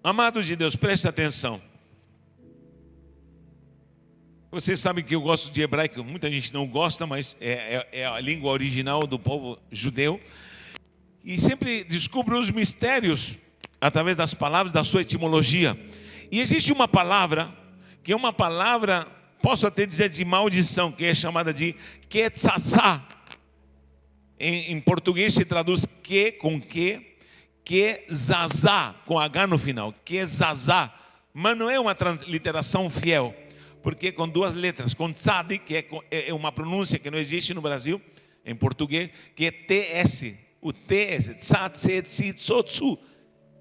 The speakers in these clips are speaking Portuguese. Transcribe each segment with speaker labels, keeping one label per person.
Speaker 1: Amado de Deus, preste atenção. Vocês sabem que eu gosto de hebraico, muita gente não gosta, mas é a língua original do povo judeu. E sempre descubro os mistérios através das palavras, da sua etimologia. E existe uma palavra, que é uma palavra, posso até dizer de maldição, que é chamada de Ketsassá. Em português se traduz que com Kezazá, com H no final, Kezazá. Mas não é uma transliteração fiel, porque com duas letras, com tzadik, que é uma pronúncia que não existe no Brasil, em português, que é TS, o TS, tzatzetsitsotsu.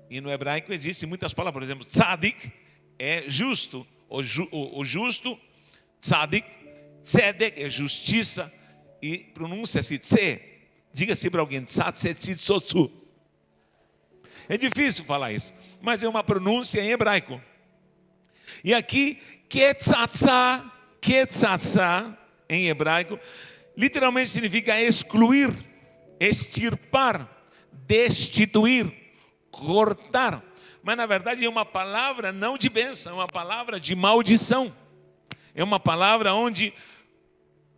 Speaker 1: E no hebraico existem muitas palavras, por exemplo, tzadik é justo, o justo, tzadik, tzedek é justiça, e pronuncia-se tse. Diga-se para alguém, tzatzetsitsotsu. É difícil falar isso, mas é uma pronúncia em hebraico. E aqui, ketzatzá em hebraico, literalmente significa excluir, extirpar, destituir, cortar. Mas na verdade é uma palavra não de bênção, é uma palavra de maldição. É uma palavra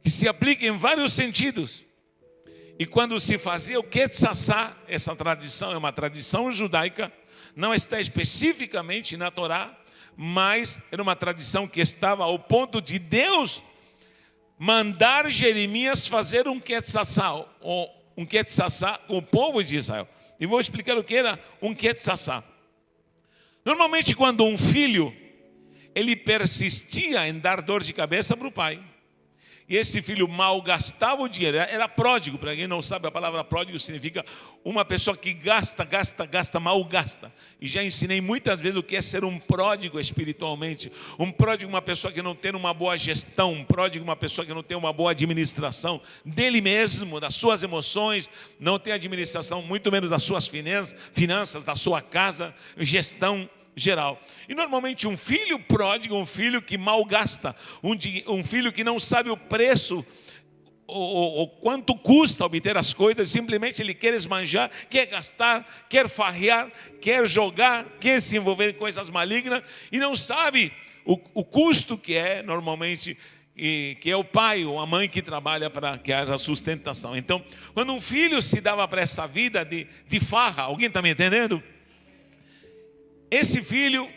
Speaker 1: que se aplica em vários sentidos. E quando se fazia o Ketsassá, essa tradição é uma tradição judaica, não está especificamente na Torá, mas era uma tradição que estava ao ponto de Deus mandar Jeremias fazer um Ketsassá com o povo de Israel. E vou explicar o que era um Ketsassá. Normalmente quando um filho, ele persistia em dar dor de cabeça para o pai, e esse filho malgastava o dinheiro, era pródigo. Para quem não sabe, a palavra pródigo significa uma pessoa que gasta, malgasta. E já ensinei muitas vezes o que é ser um pródigo espiritualmente. Um pródigo é uma pessoa que não tem uma boa gestão. Um pródigo é uma pessoa que não tem uma boa administração dele mesmo, das suas emoções, não tem administração, muito menos das suas finanças, da sua casa, gestão geral. E normalmente um filho pródigo, um filho que malgasta, um filho que não sabe o preço, o quanto custa obter as coisas, simplesmente ele quer esbanjar, quer gastar, quer farrear, quer jogar, quer se envolver em coisas malignas e não sabe o custo que é normalmente, que é o pai ou a mãe que trabalha para que haja sustentação. Então, quando um filho se dava para essa vida de farra, alguém está me entendendo? Esse filho,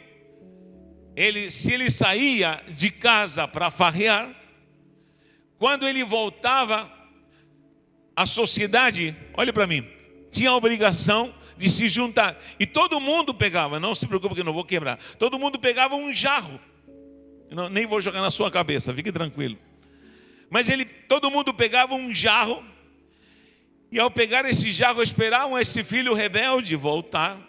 Speaker 1: se ele saía de casa para farrear, quando ele voltava, a sociedade, olha para mim, tinha a obrigação de se juntar. E todo mundo pegava, não se preocupe que eu não vou quebrar. Todo mundo pegava um jarro. Nem vou jogar na sua cabeça, fique tranquilo. Mas todo mundo pegava um jarro. E ao pegar esse jarro, esperavam esse filho rebelde voltar,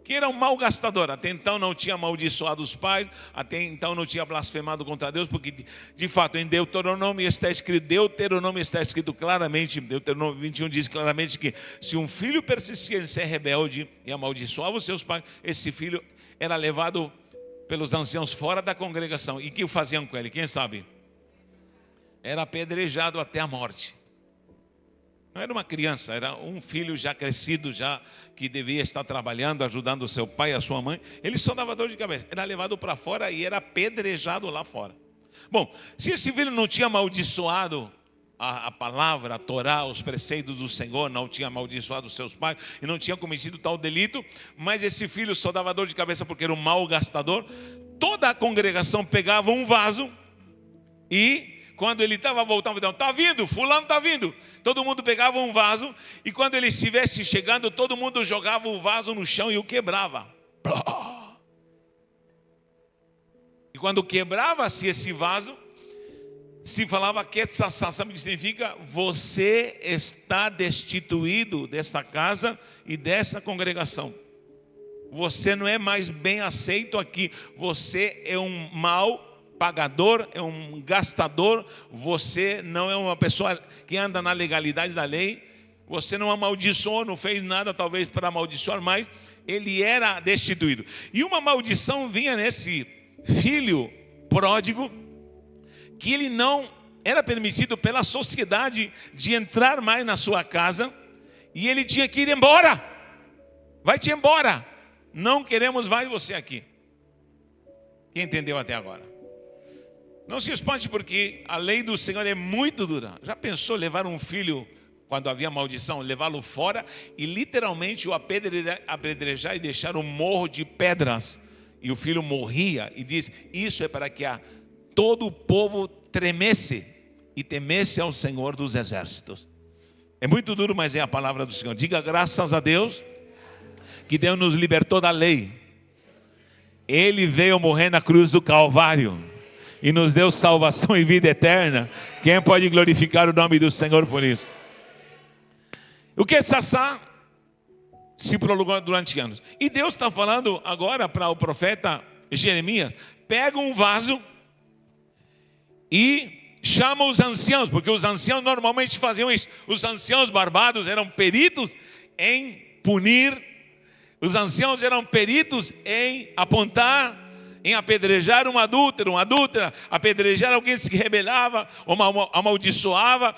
Speaker 1: que era um mau gastador. Até então não tinha amaldiçoado os pais, até então não tinha blasfemado contra Deus, porque de fato em Deuteronômio está escrito claramente, Deuteronômio 21 diz claramente que se um filho persistia em ser rebelde e amaldiçoava os seus pais, esse filho era levado pelos anciãos fora da congregação. E o que faziam com ele? Quem sabe? Era apedrejado até a morte. Não era uma criança, era um filho já crescido, já que devia estar trabalhando, ajudando o seu pai e a sua mãe. Ele só dava dor de cabeça, era levado para fora e era apedrejado lá fora. Bom, se esse filho não tinha amaldiçoado a palavra, a Torá, os preceitos do Senhor, não tinha amaldiçoado os seus pais e não tinha cometido tal delito, mas esse filho só dava dor de cabeça porque era um mau gastador, toda a congregação pegava um vaso e quando ele estava voltando, está vindo, fulano está vindo. Todo mundo pegava um vaso e quando ele estivesse chegando, todo mundo jogava o vaso no chão e o quebrava. E quando quebrava-se esse vaso, se falava Ketsassá, sabe o que significa? Você está destituído desta casa e dessa congregação. Você não é mais bem aceito aqui. Você é um mau pagador, é um gastador. Você não é uma pessoa que anda na legalidade da lei. Você não amaldiçoou, não fez nada talvez para amaldiçoar, mas ele era destituído. E uma maldição vinha nesse filho pródigo, que ele não era permitido pela sociedade de entrar mais na sua casa, e ele tinha que ir embora. Vai-te embora. Não queremos mais você aqui. Quem entendeu até agora? Não se espante, porque a lei do Senhor é muito dura. Já pensou levar um filho, quando havia maldição, levá-lo fora e literalmente o apedrejar e deixar um morro de pedras? E o filho morria, e diz: isso é para que todo o povo tremesse e temesse ao Senhor dos exércitos. É muito duro, mas é a palavra do Senhor. Diga graças a Deus que Deus nos libertou da lei. Ele veio morrer na cruz do Calvário e nos deu salvação e vida eterna. Quem pode glorificar o nome do Senhor por isso? O que é Sassá? Se prolongou durante anos. E Deus está falando agora para o profeta Jeremias: pega um vaso e chama os anciãos, porque os anciãos normalmente faziam isso. Os anciãos barbados eram peritos em punir, os anciãos eram peritos em apontar, em apedrejar um adúltero, uma adúltera, apedrejar alguém que se rebelava, ou amaldiçoava.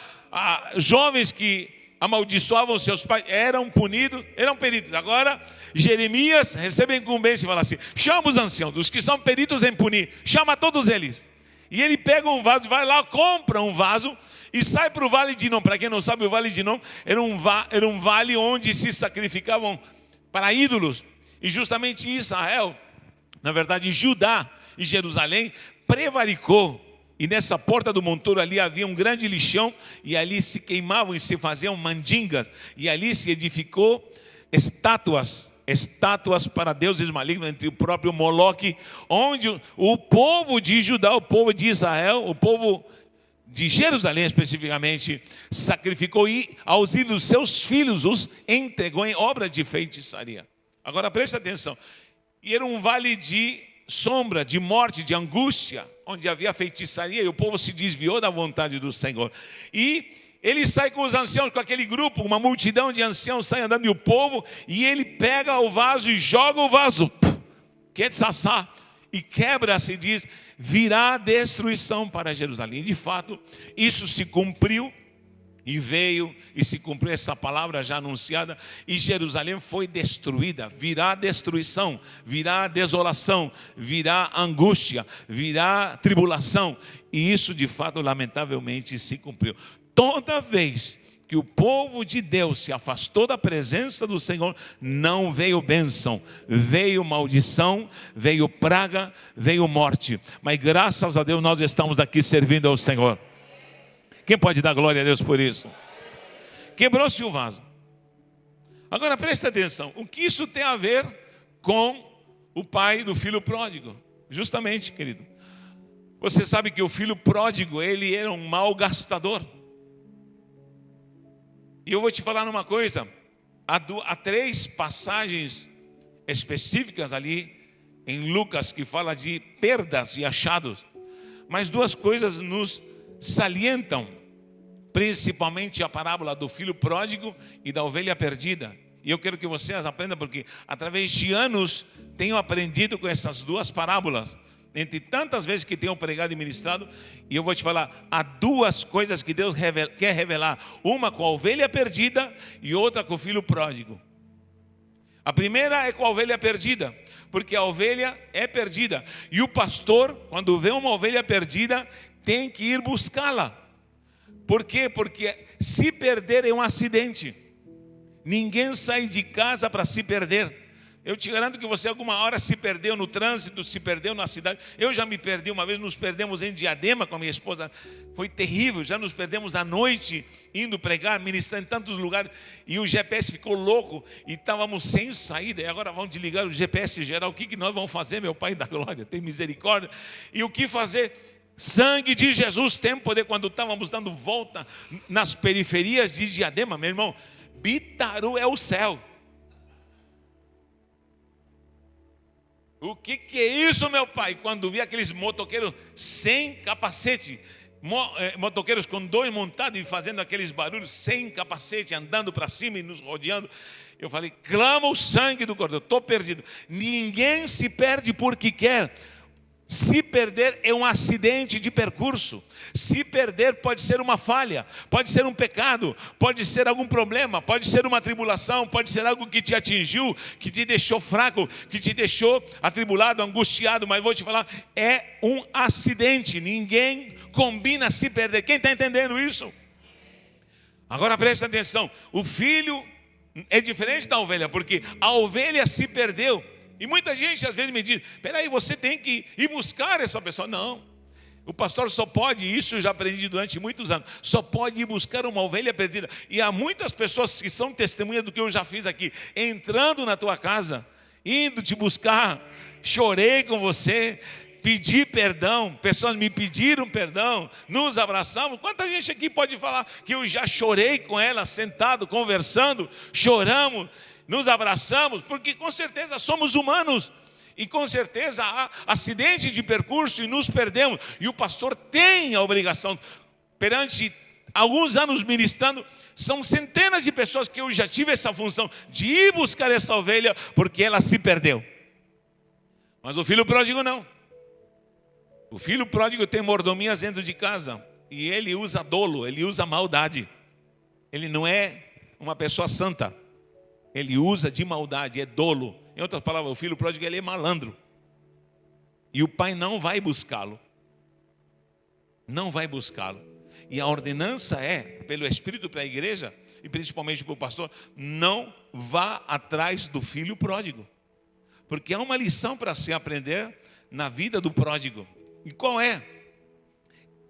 Speaker 1: Jovens que amaldiçoavam seus pais eram punidos, eram peritos. Agora Jeremias recebe a incumbência e fala assim: chama os anciãos, os que são peritos em punir, chama todos eles. E ele pega um vaso, vai lá, compra um vaso e sai para o Vale de Inom. Para quem não sabe, o Vale de Inom era um vale onde se sacrificavam para ídolos. E justamente Israel, na verdade Judá e Jerusalém, prevaricou. E nessa porta do monturo ali havia um grande lixão, e ali se queimavam e se faziam mandingas, e ali se edificou estátuas para deuses malignos, entre o próprio Moloque, onde o povo de Judá, o povo de Israel, o povo de Jerusalém especificamente, sacrificou, e aos ídolos seus filhos os entregou em obra de feitiçaria. Agora preste atenção. E era um vale de sombra, de morte, de angústia, onde havia feitiçaria, e o povo se desviou da vontade do Senhor. E ele sai com os anciãos, com aquele grupo, uma multidão de anciãos sai andando, e o povo, e ele pega o vaso e joga o vaso, que é de Sassá, e quebra-se, e diz: virá destruição para Jerusalém. E de fato, isso se cumpriu, e veio e se cumpriu essa palavra já anunciada, e Jerusalém foi destruída. Virá destruição, virá desolação, virá angústia, virá tribulação, e isso de fato lamentavelmente se cumpriu. Toda vez que o povo de Deus se afastou da presença do Senhor, não veio bênção, veio maldição, veio praga, veio morte. Mas graças a Deus nós estamos aqui servindo ao Senhor. Quem pode dar glória a Deus por isso? Quebrou-se o vaso. Agora preste atenção, o que isso tem a ver com o pai do filho pródigo? Justamente, querido, você sabe que o filho pródigo, ele era um mau gastador. E eu vou te falar uma coisa: há 3 passagens específicas ali em Lucas que fala de perdas e achados, mas 2 coisas nos salientam, principalmente a parábola do filho pródigo e da ovelha perdida. E eu quero que vocês aprendam, porque através de anos tenho aprendido com essas 2 parábolas, entre tantas vezes que tenho pregado e ministrado. E eu vou te falar, há 2 coisas que Deus quer revelar: uma com a ovelha perdida e outra com o filho pródigo. A primeira é com a ovelha perdida, porque a ovelha é perdida, e o pastor, quando vê uma ovelha perdida, tem que ir buscá-la. Por quê? Porque se perder é um acidente. Ninguém sai de casa para se perder. Eu te garanto que você alguma hora se perdeu no trânsito, se perdeu na cidade. Eu já me perdi uma vez, nos perdemos em Diadema com a minha esposa. Foi terrível, já nos perdemos à noite, indo pregar, ministrar em tantos lugares. E o GPS ficou louco e estávamos sem saída. E agora vamos desligar o GPS geral. O que nós vamos fazer, meu Pai da glória? Tem misericórdia. E o que fazer? Sangue de Jesus tem poder. Quando estávamos dando volta nas periferias de Diadema, meu irmão, Bitaru é o céu. O que é isso, meu pai? Quando vi aqueles motoqueiros sem capacete, motoqueiros com 2 montados e fazendo aqueles barulhos sem capacete, andando para cima e nos rodeando, eu falei: clama o sangue do Cordeiro. Estou perdido. Ninguém se perde porque quer. Se perder é um acidente de percurso. Se perder pode ser uma falha, pode ser um pecado, pode ser algum problema, pode ser uma tribulação, pode ser algo que te atingiu, que te deixou fraco, que te deixou atribulado, angustiado. Mas vou te falar, é um acidente. Ninguém combina se perder. Quem está entendendo isso? Agora preste atenção. O filho é diferente da ovelha, porque a ovelha se perdeu. E muita gente às vezes me diz: peraí, você tem que ir buscar essa pessoa. Não, o pastor só pode, isso eu já aprendi durante muitos anos, só pode ir buscar uma ovelha perdida. E há muitas pessoas que são testemunhas do que eu já fiz aqui, entrando na tua casa, indo te buscar, chorei com você, pedi perdão, pessoas me pediram perdão, nos abraçamos. Quanta gente aqui pode falar que eu já chorei com ela, sentado, conversando, choramos, nos abraçamos, porque com certeza somos humanos, e com certeza há acidente de percurso e nos perdemos, e o pastor tem a obrigação, perante alguns anos ministrando, são centenas de pessoas que eu já tive essa função, de ir buscar essa ovelha, porque ela se perdeu. Mas o filho pródigo não. O filho pródigo tem mordomias dentro de casa, e ele usa dolo, ele usa maldade, ele não é uma pessoa santa. Ele usa de maldade, é dolo. Em outras palavras, o filho pródigo, ele é malandro. E o pai não vai buscá-lo. Não vai buscá-lo. E a ordenança é, pelo Espírito para a igreja, e principalmente para o pastor: não vá atrás do filho pródigo. Porque há uma lição para se aprender na vida do pródigo. E qual é?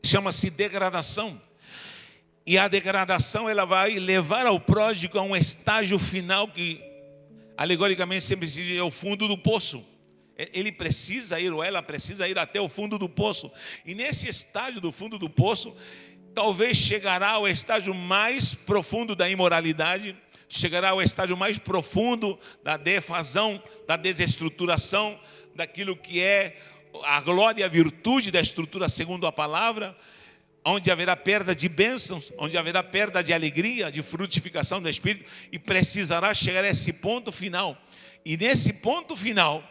Speaker 1: Chama-se degradação. E a degradação, ela vai levar ao pródigo a um estágio final que, alegoricamente, sempre se diz, é o fundo do poço. Ele precisa ir, ou ela precisa ir até o fundo do poço. E nesse estágio do fundo do poço, talvez chegará ao estágio mais profundo da imoralidade, chegará ao estágio mais profundo da defasão, da desestruturação, daquilo que é a glória e a virtude da estrutura segundo a palavra, onde haverá perda de bênçãos, onde haverá perda de alegria, de frutificação do Espírito, e precisará chegar a esse ponto final. E nesse ponto final,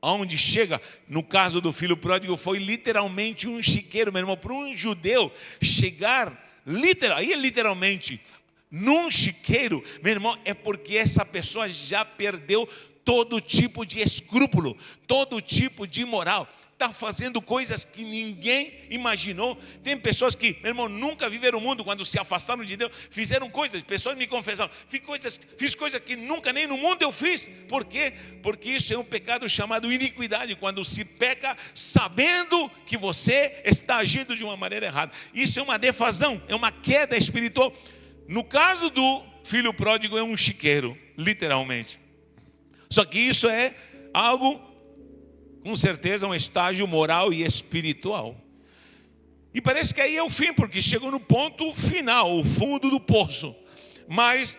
Speaker 1: onde chega, no caso do filho pródigo, foi literalmente um chiqueiro, meu irmão. Para um judeu chegar literalmente num chiqueiro, meu irmão, é porque essa pessoa já perdeu todo tipo de escrúpulo, todo tipo de moral. Está fazendo coisas que ninguém imaginou. Tem pessoas que, meu irmão, nunca viveram o mundo. Quando se afastaram de Deus, fizeram coisas. Pessoas me confessaram: fiz coisas que nunca nem no mundo eu fiz. Por quê? Porque isso é um pecado chamado iniquidade, quando se peca sabendo que você está agindo de uma maneira errada. Isso é uma defasão, é uma queda espiritual. No caso do filho pródigo, é um chiqueiro, literalmente. Só que isso é algo, com certeza, um estágio moral e espiritual. E parece que aí é o fim, porque chegou no ponto final, o fundo do poço. Mas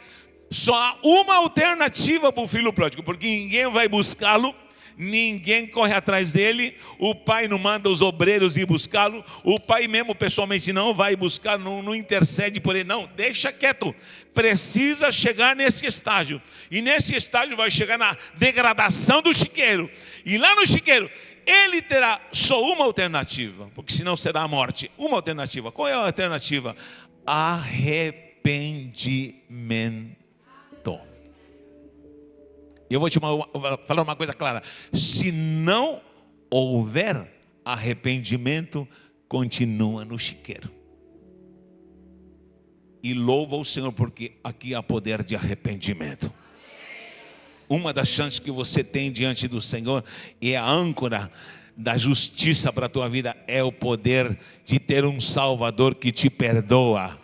Speaker 1: só há uma alternativa para o filho pródigo, porque ninguém vai buscá-lo, ninguém corre atrás dele, o pai não manda os obreiros ir buscá-lo, o pai mesmo pessoalmente não vai buscar, não intercede por ele, não, deixa quieto. Precisa chegar nesse estágio, e nesse estágio vai chegar na degradação do chiqueiro, e lá no chiqueiro ele terá só uma alternativa, porque senão será a morte. Uma alternativa. Qual é a alternativa? Arrependimento. E eu vou te falar uma coisa clara: se não houver arrependimento, continua no chiqueiro. E louva o Senhor, porque aqui há poder de arrependimento. Uma das chances que você tem diante do Senhor, e a âncora da justiça para a tua vida, é o poder de ter um Salvador que te perdoa.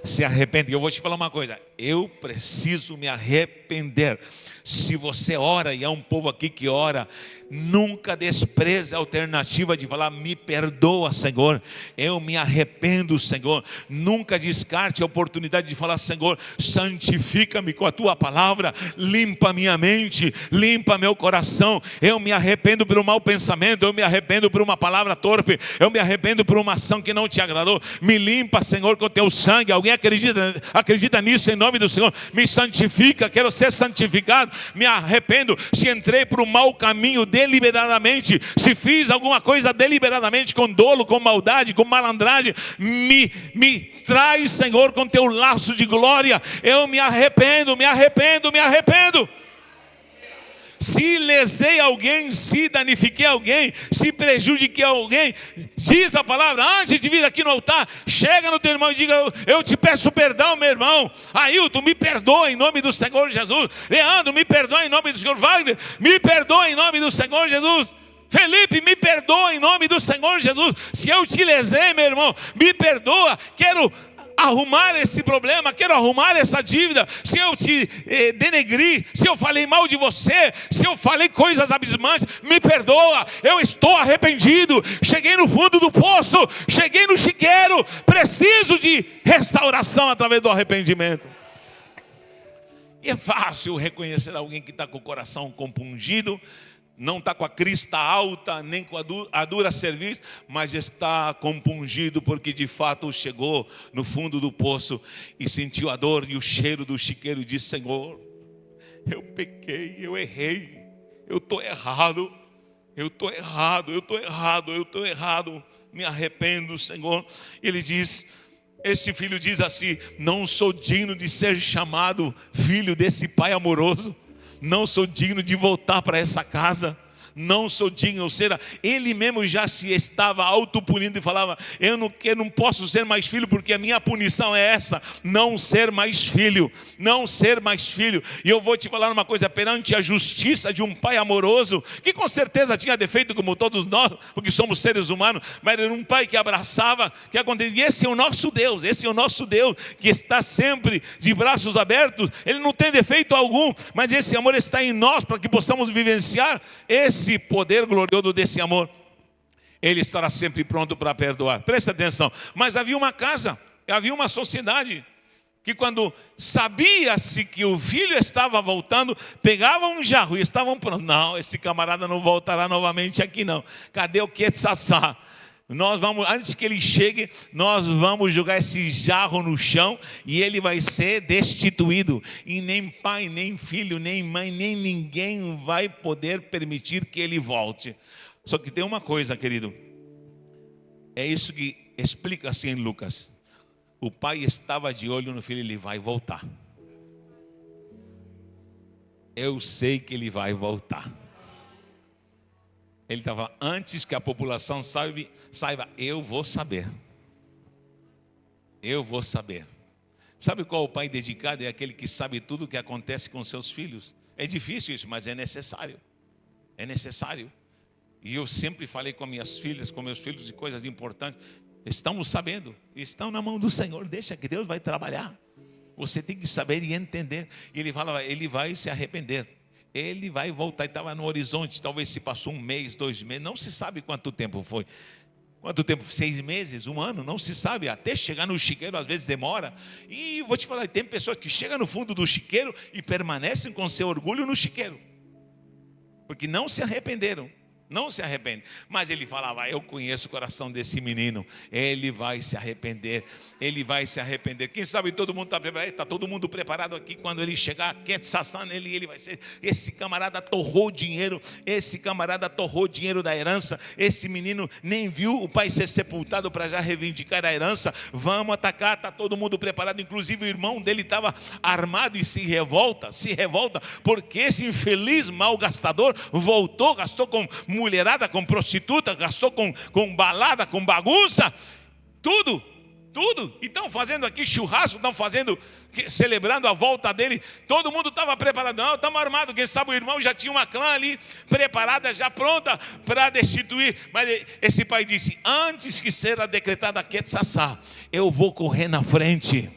Speaker 1: Se arrepende. Eu vou te falar uma coisa: eu preciso me arrepender. Se você ora, e há um povo aqui que ora, nunca despreze a alternativa de falar: me perdoa, Senhor, eu me arrependo, Senhor. Nunca descarte a oportunidade de falar: Senhor, santifica-me com a tua palavra, limpa minha mente, limpa meu coração. Eu me arrependo por um mau pensamento, eu me arrependo por uma palavra torpe, eu me arrependo por uma ação que não te agradou. Me limpa, Senhor, com o teu sangue. Alguém acredita nisso em nome nome do Senhor. Me santifica, quero ser santificado. Me arrependo se entrei para o mau caminho deliberadamente, se fiz alguma coisa deliberadamente, com dolo, com maldade, com malandragem. Me traz, Senhor, com teu laço de glória. Eu me arrependo, me arrependo, me arrependo. Se lesei alguém, se danifiquei alguém, se prejudiquei alguém, diz a palavra, antes de vir aqui no altar, chega no teu irmão e diga: eu te peço perdão, meu irmão. Ailton, me perdoa em nome do Senhor Jesus. Leandro, me perdoa em nome do Senhor. Wagner, me perdoa em nome do Senhor Jesus. Felipe, me perdoa em nome do Senhor Jesus. Se eu te lesei, meu irmão, me perdoa. Quero arrumar esse problema, quero arrumar essa dívida. Se eu te denegri, se eu falei mal de você, se eu falei coisas abismantes, me perdoa. Eu estou arrependido. Cheguei no fundo do poço, cheguei no chiqueiro. Preciso de restauração através do arrependimento. E é fácil reconhecer alguém que está com o coração compungido, não está com a crista alta, nem com a dura cerviz, mas está compungido porque de fato chegou no fundo do poço e sentiu a dor e o cheiro do chiqueiro e disse: Senhor, eu pequei, eu errei, eu estou errado, eu estou errado, eu estou errado, eu estou errado, me arrependo, Senhor. Ele diz, esse filho diz assim: não sou digno de ser chamado filho desse pai amoroso. Não sou digno de voltar para essa casa. Não sou digno, ou seja, ele mesmo já se estava autopunindo e falava: eu não posso ser mais filho, porque a minha punição é essa, não ser mais filho, não ser mais filho. E eu vou te falar uma coisa, perante a justiça de um pai amoroso, que com certeza tinha defeito como todos nós, porque somos seres humanos, mas era um pai que abraçava, que acontecia. E esse é o nosso Deus, esse é o nosso Deus, que está sempre de braços abertos. Ele não tem defeito algum, mas esse amor está em nós, para que possamos vivenciar esse poder glorioso desse amor. Ele estará sempre pronto para perdoar. Presta atenção. Mas havia uma casa, havia uma sociedade, que quando sabia-se que o filho estava voltando, pegavam um jarro e estavam prontos. Não, esse camarada não voltará novamente aqui não. Cadê o Quetzassá? Nós vamos, antes que ele chegue, nós vamos jogar esse jarro no chão e ele vai ser destituído. E nem pai, nem filho, nem mãe, nem ninguém vai poder permitir que ele volte. Só que tem uma coisa, querido. É isso que explica assim em Lucas. O pai estava de olho no filho, ele vai voltar. Eu sei que ele vai voltar. Ele estava, antes que a população saiba, eu vou saber. Eu vou saber. Sabe qual é o pai dedicado? É aquele que sabe tudo o que acontece com seus filhos. É difícil isso, mas é necessário. É necessário. E eu sempre falei com minhas filhas, com meus filhos, de coisas importantes. Estamos sabendo, estão na mão do Senhor. Deixa que Deus vai trabalhar. Você tem que saber e entender. E ele fala, ele vai se arrepender. Ele vai voltar. E estava no horizonte, talvez se passou 1 mês, 2 meses, não se sabe quanto tempo foi. Quanto tempo? 6 meses, 1 ano, não se sabe. Até chegar no chiqueiro às vezes demora. E vou te falar, tem pessoas que chegam no fundo do chiqueiro e permanecem com seu orgulho no chiqueiro, porque não se arrependeram. Não se arrepende. Mas ele falava, eu conheço o coração desse menino. Ele vai se arrepender. Ele vai se arrepender. Quem sabe todo mundo está preparado. Está todo mundo preparado aqui. Quando ele chegar, Quetzassã, ele vai ser. Esse camarada torrou dinheiro. Esse camarada torrou dinheiro da herança. Esse menino nem viu o pai ser sepultado para já reivindicar a herança. Vamos atacar. Está todo mundo preparado. Inclusive o irmão dele estava armado e se revolta. Porque esse infeliz malgastador voltou, gastou com mulherada, com prostituta, gastou com balada, com bagunça, tudo. E estão fazendo aqui churrasco, estão fazendo, celebrando a volta dele. Todo mundo estava preparado. Não, estamos armados. Quem sabe o irmão já tinha uma clã ali preparada, já pronta para destituir. Mas esse pai disse, antes que seja decretada a Quetzassá, eu vou correr na frente.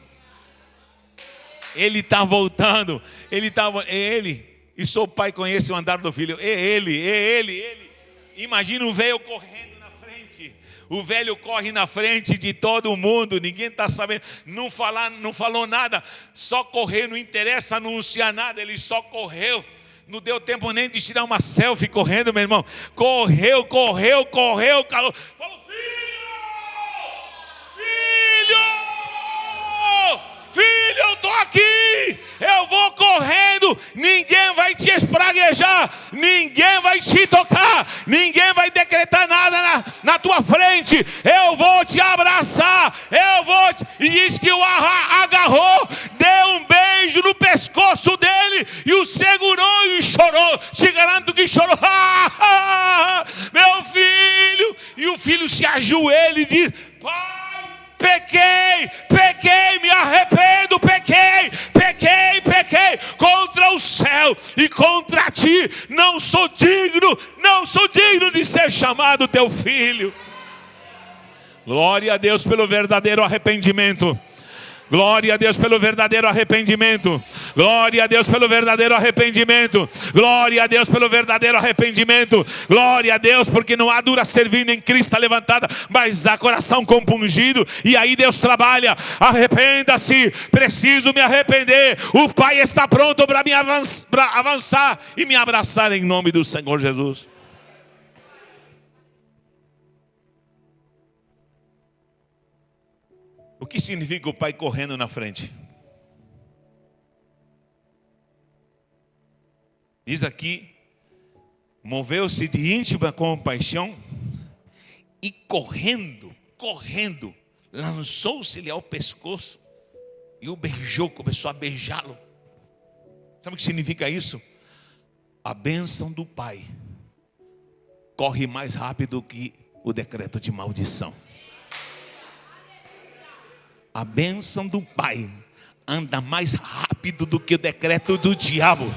Speaker 1: Ele está voltando. E seu pai conhece o andar do filho. É ele. Imagina o velho correndo na frente. O velho corre na frente de todo mundo. Ninguém está sabendo. Não falou nada. Só correu. Não interessa anunciar nada. Ele só correu. Não deu tempo nem de tirar uma selfie correndo, meu irmão. Correu. Falou, filho, eu estou aqui. eu vou correndo, ninguém vai te espraguejar, ninguém vai te tocar, ninguém vai decretar nada na tua frente, eu vou te abraçar, e diz que o agarrou, deu um beijo no pescoço dele, e o segurou e chorou, te garanto que chorou, meu filho, e o filho se ajoelha e diz, pai, pequei, me arrependo, pequei contra o céu e contra ti, não sou digno de ser chamado teu filho. Glória a Deus pelo verdadeiro arrependimento. Glória a Deus pelo verdadeiro arrependimento. Glória a Deus pelo verdadeiro arrependimento. Glória a Deus pelo verdadeiro arrependimento. Glória a Deus, porque não há dura servindo em Cristo levantada, mas há coração compungido. E aí Deus trabalha. Arrependa-se, preciso me arrepender. O Pai está pronto para me avançar e me abraçar em nome do Senhor Jesus. O que significa o pai correndo na frente? Diz aqui, moveu-se de íntima compaixão e correndo, lançou-se-lhe ao pescoço e o beijou, começou a beijá-lo. Sabe o que significa isso? A bênção do pai corre mais rápido que o decreto de maldição. A bênção do pai anda mais rápido do que o decreto do diabo.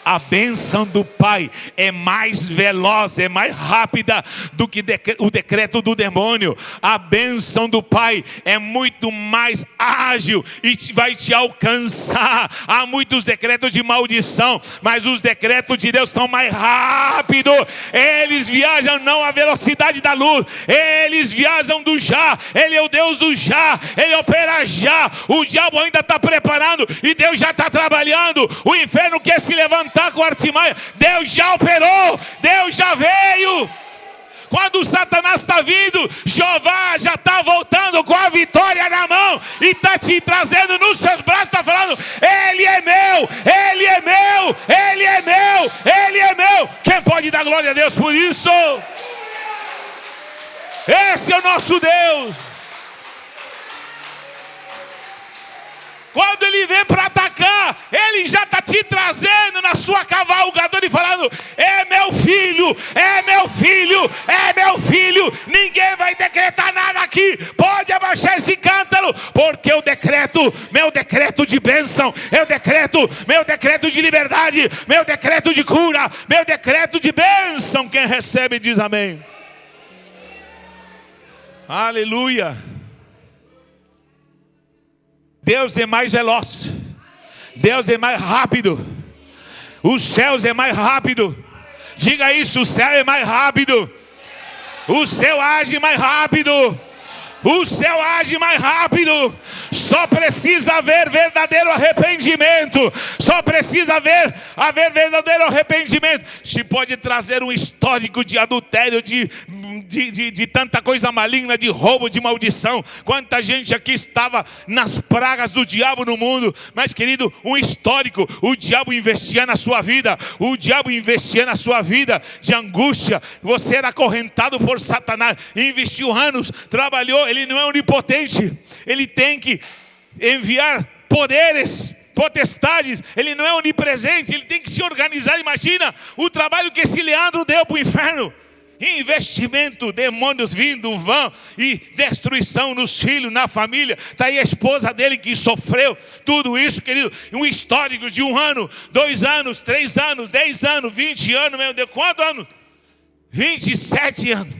Speaker 1: A bênção do pai é mais veloz, é mais rápida do que o decreto do demônio. A bênção do pai é muito mais ágil e vai te alcançar. Há muitos decretos de maldição, mas os decretos de Deus são mais rápidos. Eles viajam não à velocidade da luz, eles viajam do já. Ele é o Deus do já, ele opera já. O diabo ainda está preparando e Deus já está trabalhando. O inferno quer se levantar com artimanha, Deus já operou, Deus já veio. Quando o Satanás está vindo, Jeová já está voltando com a vitória na mão e está te trazendo nos seus braços, está falando, Ele é meu, Ele é meu, Ele é meu, Ele é meu. Quem pode dar glória a Deus por isso? Esse é o nosso Deus. Quando Ele vem para atacar, Ele já está te trazendo na sua cavalgadora e falando, é meu filho, é meu filho, é meu filho. Ninguém vai decretar nada aqui. Pode abaixar esse cântaro, porque o decreto, meu decreto de bênção, meu decreto de liberdade, meu decreto de cura, meu decreto de bênção. Quem recebe diz amém. Aleluia. Deus é mais veloz, Deus é mais rápido, os céus é mais rápido. Diga isso, o céu é mais rápido, o céu age mais rápido, o céu age mais rápido. Só precisa haver verdadeiro arrependimento, só precisa haver verdadeiro arrependimento. Se pode trazer um histórico de adultério, de tanta coisa maligna, de roubo, de maldição. Quanta gente aqui estava nas pragas do diabo no mundo. Mas querido, um histórico, o diabo investia na sua vida, o diabo investia na sua vida de angústia. Você era acorrentado por Satanás, investiu anos, trabalhou. Ele não é onipotente, ele tem que enviar poderes, potestades. Ele não é onipresente, ele tem que se organizar. Imagina o trabalho que esse Leandro deu para o inferno. Investimento, demônios vindo, vão, e destruição nos filhos, na família. Está aí a esposa dele que sofreu tudo isso, querido. Um histórico de 1 ano, 2 anos, 3 anos, 10 anos, 20 anos, meu Deus, quantos anos? 27 anos.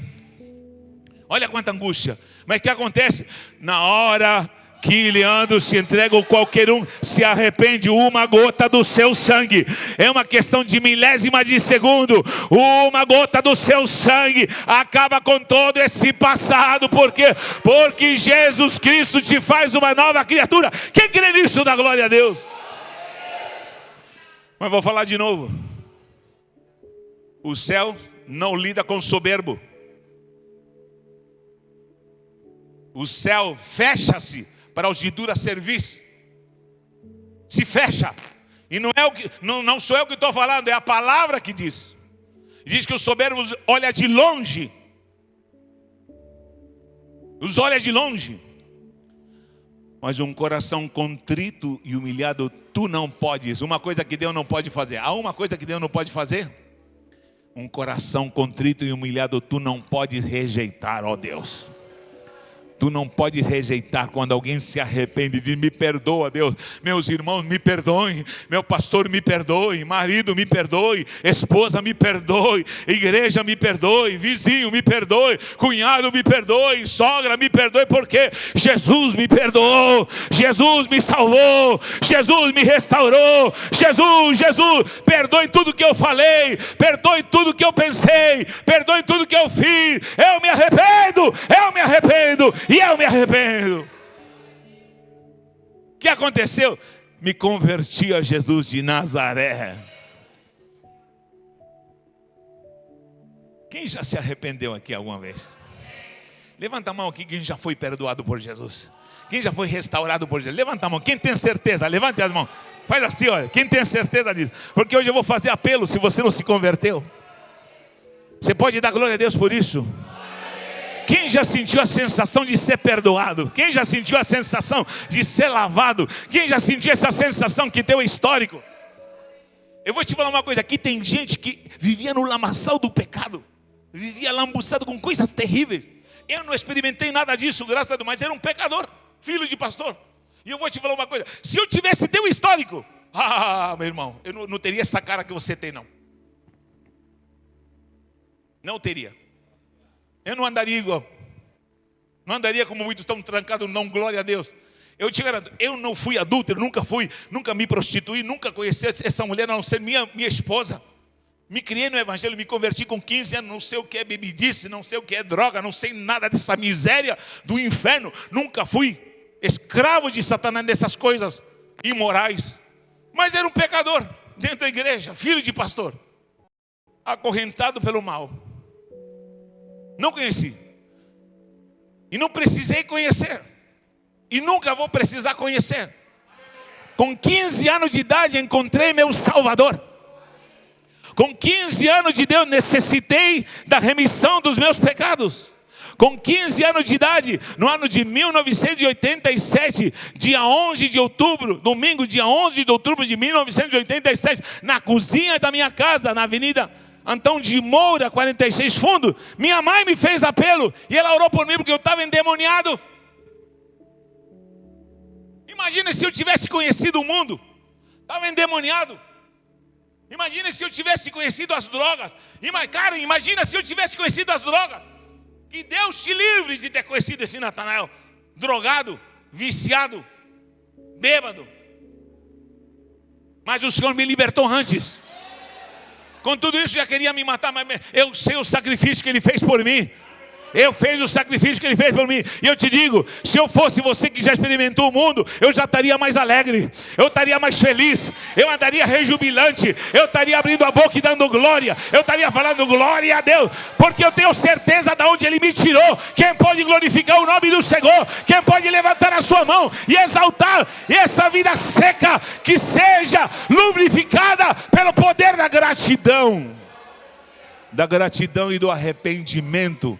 Speaker 1: Olha quanta angústia. Mas o que acontece? Na hora que Leandro se entrega, ou qualquer um se arrepende, uma gota do seu sangue, é uma questão de milésima de segundo, uma gota do seu sangue acaba com todo esse passado. Por quê? Porque Jesus Cristo te faz uma nova criatura. Quem crê nisso, dá glória a Deus. Mas vou falar de novo. O céu não lida com soberbo. O céu fecha-se para os de dura serviço. Se fecha. E não sou eu que estou falando, é a palavra que diz. Diz que os soberbos olham de longe. Os olha de longe. Mas um coração contrito e humilhado tu não podes. Uma coisa que Deus não pode fazer. Há uma coisa que Deus não pode fazer. Um coração contrito e humilhado tu não podes rejeitar, ó Deus. Tu não podes rejeitar quando alguém se arrepende. Diz, me perdoa, Deus. Meus irmãos me perdoem. Meu pastor me perdoe. Marido me perdoe. Esposa me perdoe. Igreja me perdoe. Vizinho me perdoe. Cunhado me perdoe. Sogra me perdoe. Porque Jesus me perdoou. Jesus me salvou. Jesus me restaurou. Jesus, perdoe tudo que eu falei. Perdoe tudo que eu pensei. Perdoe tudo que eu fiz. Eu me arrependo. E eu me arrependo. O que aconteceu? Me converti a Jesus de Nazaré. Quem já se arrependeu aqui alguma vez? Levanta a mão aqui, quem já foi perdoado por Jesus. Quem já foi restaurado por Jesus? Levanta a mão, quem tem certeza? Levante as mãos. Faz assim, olha, quem tem certeza disso? Porque hoje eu vou fazer apelo se você não se converteu. Você pode dar glória a Deus por isso? Quem já sentiu a sensação de ser perdoado? Quem já sentiu a sensação de ser lavado? Quem já sentiu essa sensação que tem o histórico? Eu vou te falar uma coisa, aqui tem gente que vivia no lamaçal do pecado, vivia lambuçado com coisas terríveis. Eu não experimentei nada disso, graças a Deus, mas era um pecador, filho de pastor. E eu vou te falar uma coisa, se eu tivesse teu histórico, meu irmão, eu não teria essa cara que você tem, não. Não teria. Eu não andaria igual. Não andaria como muitos estão trancados, não, glória a Deus. Eu te garanto, eu não fui adúltero, nunca me prostituí, nunca conheci essa mulher, a não ser minha esposa. Me criei no evangelho, me converti com 15 anos, não sei o que é bebidice, não sei o que é droga, não sei nada dessa miséria do inferno. Nunca fui escravo de Satanás dessas coisas imorais. Mas era um pecador dentro da igreja, filho de pastor, acorrentado pelo mal. Não conheci. E não precisei conhecer. E nunca vou precisar conhecer. Com 15 anos de idade encontrei meu Salvador. Com 15 anos de Deus necessitei da remissão dos meus pecados. Com 15 anos de idade, no ano de 1987, dia 11 de outubro, domingo, dia 11 de outubro de 1987, na cozinha da minha casa, na Avenida Antão de Moura, 46 Fundo, minha mãe me fez apelo e ela orou por mim porque eu estava endemoniado. Imagina se eu tivesse conhecido o mundo, estava endemoniado. Imagina se eu tivesse conhecido as drogas. Cara, imagina se eu tivesse conhecido as drogas. Que Deus te livre de ter conhecido esse Natanael, drogado, viciado, bêbado. Mas o Senhor me libertou antes. Com tudo isso já queria me matar, mas eu sei o sacrifício que Ele fez por mim. Eu fiz o sacrifício que Ele fez por mim. E eu te digo, se eu fosse você que já experimentou o mundo, eu já estaria mais alegre, eu estaria mais feliz, eu andaria rejubilante, eu estaria abrindo a boca e dando glória, eu estaria falando glória a Deus, porque eu tenho certeza de onde Ele me tirou. Quem pode glorificar o nome do Senhor? Quem pode levantar a sua mão e exaltar essa vida seca, que seja lubrificada pelo poder da gratidão e do arrependimento.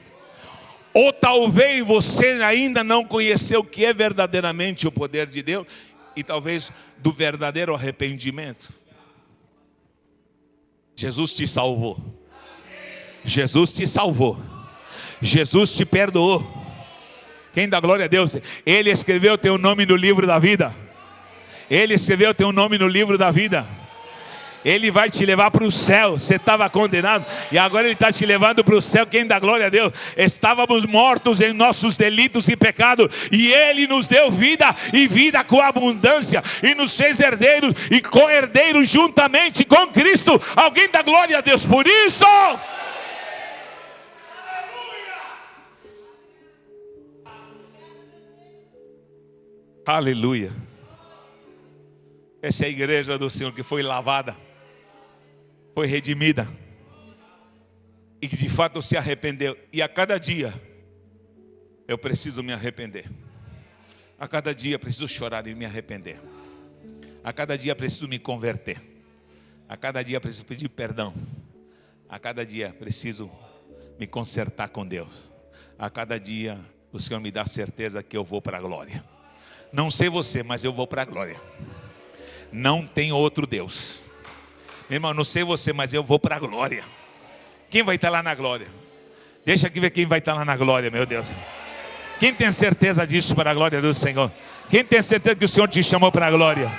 Speaker 1: Ou talvez você ainda não conheceu o que é verdadeiramente o poder de Deus, e talvez do verdadeiro arrependimento. Jesus te salvou. Jesus te salvou. Jesus te perdoou. Quem dá glória a Deus? Ele escreveu teu nome no livro da vida. Ele escreveu teu nome no livro da vida. Ele vai te levar para o céu. Você estava condenado e agora Ele está te levando para o céu. Quem dá glória a Deus? Estávamos mortos em nossos delitos e pecados, e Ele nos deu vida, e vida com abundância, e nos fez herdeiros e co-herdeiros juntamente com Cristo. Alguém dá glória a Deus por isso? Aleluia. Essa é a igreja do Senhor que foi lavada, foi redimida, e que de fato se arrependeu. E a cada dia eu preciso me arrepender. A cada dia eu preciso chorar e me arrepender. A cada dia preciso me converter. A cada dia preciso pedir perdão. A cada dia preciso me consertar com Deus. A cada dia o Senhor me dá certeza que eu vou para a glória. Não sei você, mas eu vou para a glória. Não tem outro Deus. Meu irmão, não sei você, mas eu vou para a glória. Quem vai estar lá na glória? Deixa aqui ver quem vai estar lá na glória, meu Deus. Quem tem certeza disso para a glória do Senhor? Quem tem certeza que o Senhor te chamou para a glória?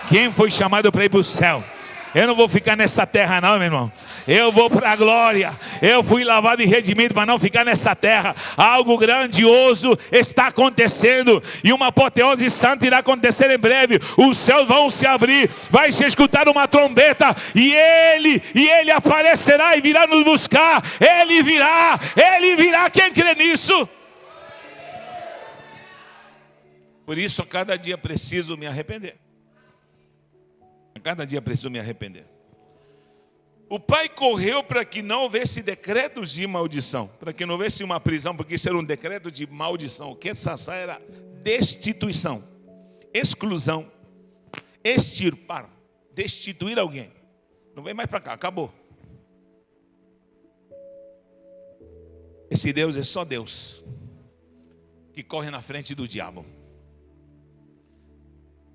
Speaker 1: Quem foi chamado para ir para o céu? Eu não vou ficar nessa terra não, meu irmão. Eu vou para a glória. Eu fui lavado e redimido para não ficar nessa terra. Algo grandioso está acontecendo. E uma apoteose santa irá acontecer em breve. Os céus vão se abrir. Vai se escutar uma trombeta. E ele aparecerá e virá nos buscar. Ele virá. Quem crê nisso? Por isso a cada dia preciso me arrepender. A cada dia preciso me arrepender. O pai correu para que não houvesse decretos de maldição, para que não houvesse uma prisão, porque isso era um decreto de maldição. O que Sassá era destituição, exclusão, extirpar, destituir alguém. Não vem mais para cá, acabou. Esse Deus é só Deus que corre na frente do diabo.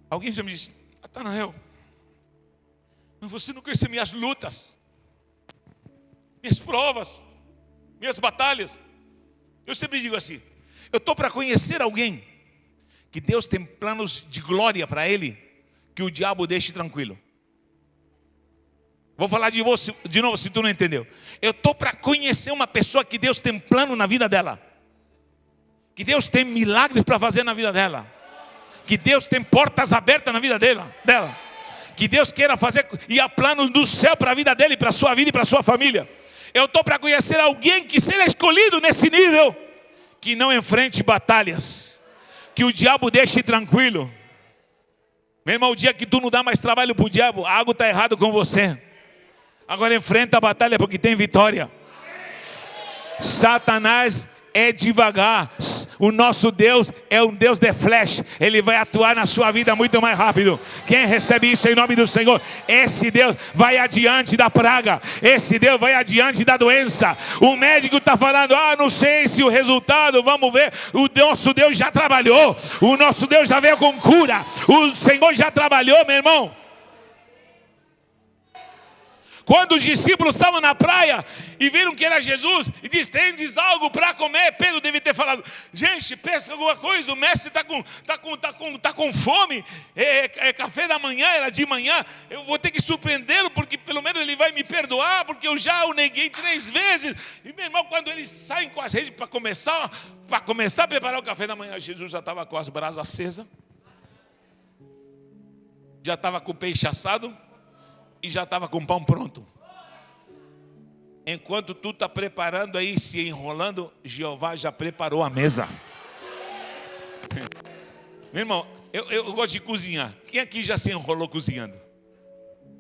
Speaker 1: Alguém já me disse: Natanael, mas você não conhece minhas lutas, minhas provas, minhas batalhas. Eu sempre digo assim: eu estou para conhecer alguém que Deus tem planos de glória para ele, que o diabo deixe tranquilo. Vou falar de você de novo, se tu não entendeu. Eu estou para conhecer uma pessoa que Deus tem plano na vida dela, que Deus tem milagres para fazer na vida dela, que Deus tem portas abertas na vida dela. Que Deus queira fazer, e há planos do céu para a vida dele, para a sua vida e para a sua família. Eu estou para conhecer alguém que seja escolhido nesse nível, que não enfrente batalhas, que o diabo deixe tranquilo. Meu irmão, o dia que tu não dá mais trabalho para o diabo, algo está errado com você. Agora enfrenta a batalha porque tem vitória. Satanás é devagar. O nosso Deus é um Deus de flash. Ele vai atuar na sua vida muito mais rápido. Quem recebe isso em nome do Senhor? Esse Deus vai adiante da praga. Esse Deus vai adiante da doença. O médico está falando: não sei se o resultado, vamos ver. O nosso Deus já trabalhou. O nosso Deus já veio com cura. O Senhor já trabalhou, meu irmão. Quando os discípulos estavam na praia e viram que era Jesus, e diz: tendes algo para comer? Pedro deve ter falado: gente, pesca alguma coisa, o mestre está com fome, é café da manhã, era de manhã, eu vou ter que surpreendê-lo, porque pelo menos ele vai me perdoar, porque eu já o neguei 3 vezes. E meu irmão, quando eles saem com as redes para começar a preparar o café da manhã, Jesus já estava com as brasas acesas, já estava com o peixe assado, e já estava com o pão pronto. Enquanto tu está preparando aí, se enrolando, Jeová já preparou a mesa. Meu irmão, eu gosto de cozinhar. Quem aqui já se enrolou cozinhando?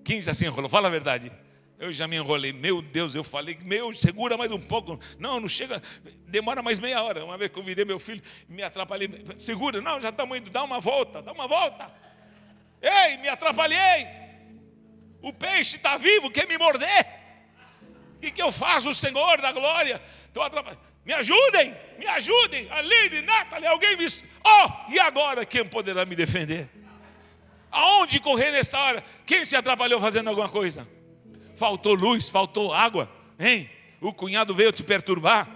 Speaker 1: Quem já se enrolou? Fala a verdade. Eu já me enrolei. Meu Deus, eu falei: segura mais um pouco. Não chega, demora mais meia hora. Uma vez convidei meu filho, me atrapalhei. Segura, não, já estamos indo, dá uma volta. Ei, me atrapalhei. O peixe está vivo, quer me morder. O que eu faço, Senhor da glória? Me ajudem. Aline, Nathalie, alguém me... e agora quem poderá me defender? Aonde correr nessa hora? Quem se atrapalhou fazendo alguma coisa? Faltou luz, faltou água, hein? O cunhado veio te perturbar,